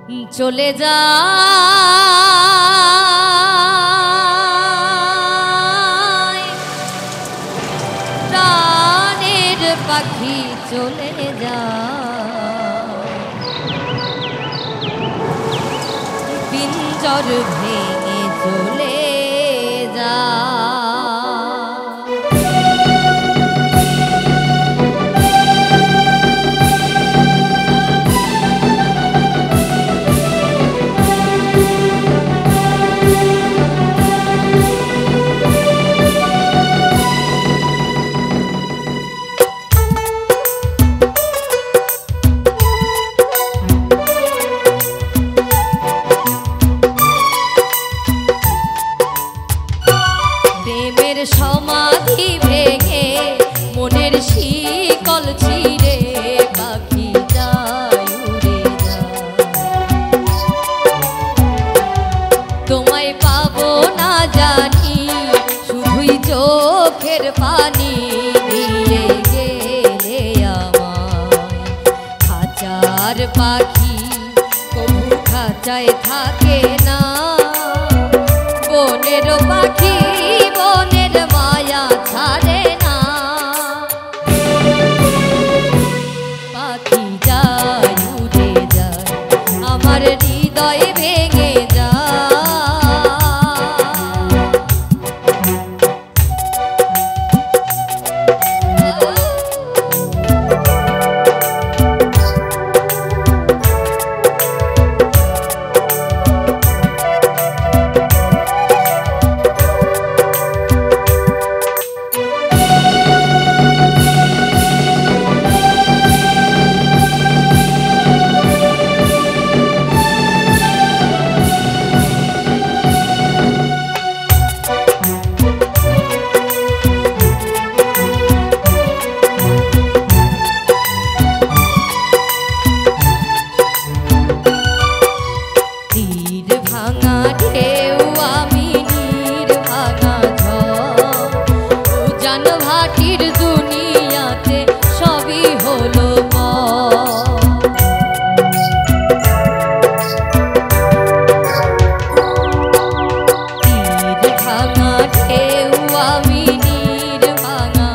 চলে যায় প্রাণের পাখি চলে যায় পিঞ্জর ভেঙে চলে যায় সমাধি ভেঙে মনের শিকল ছিঁড়ে পাখি যায় উড়ে যায় তোমায় পাবো না জানি শুধুই চোখের পানি দিয়ে গেলে আমায় খাঁচার পাখি কবু খাঁচায় থাকে না বনের পাখি বনের মায়া ছাড়ে না পাখি যায় উড়ে যায় আমার হৃদয় ভেঙে ভাটির দুনিয়াতে সবই হলো তীর ভাঙা ঢেউ আমি নীর ভাঙা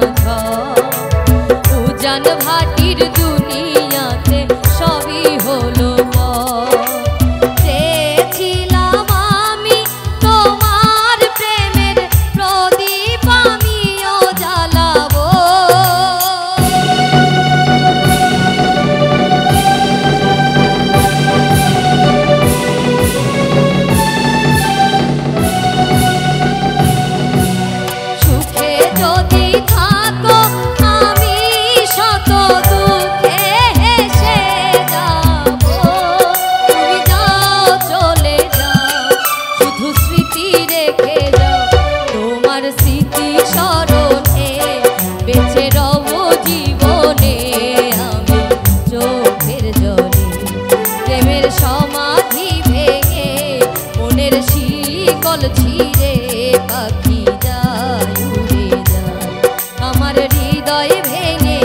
উজান ভাটির দুনিয়াতে সবই হলো সমাধি ভেঙে মনের শিকল ছিঁড়ে পাখি যায় উড়ে যায় আমার হৃদয় ভেঙে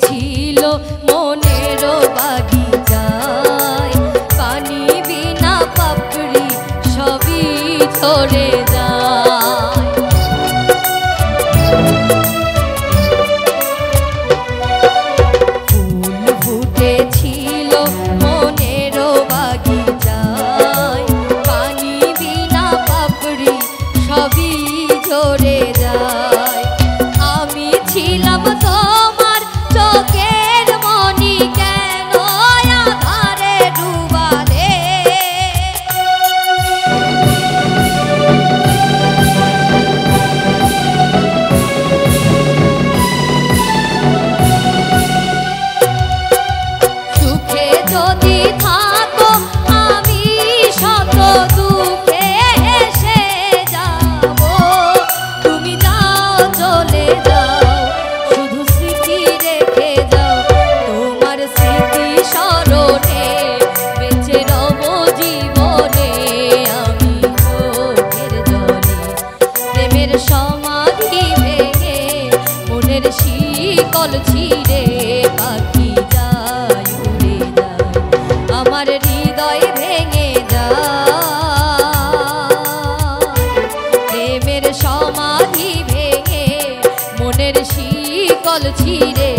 ছিল মনের বাগিচায় পানি বিনা পাপড়ি সবই ঝরে যায় ফুল ফুটেছিল মনের বাগিচায় পানি বিনা পাপড়ি সবই ঝরে যায় আমি ছিলাম তোমার চোখের মনি কেন আধারে ডুবালে শিকল ছিঁড়ে পাখি যায় উড়ে যায়, আমার হৃদয় ভেঙে যায়। প্রেমের সমাধি ভেঙে মনের শিকল ছিঁড়ে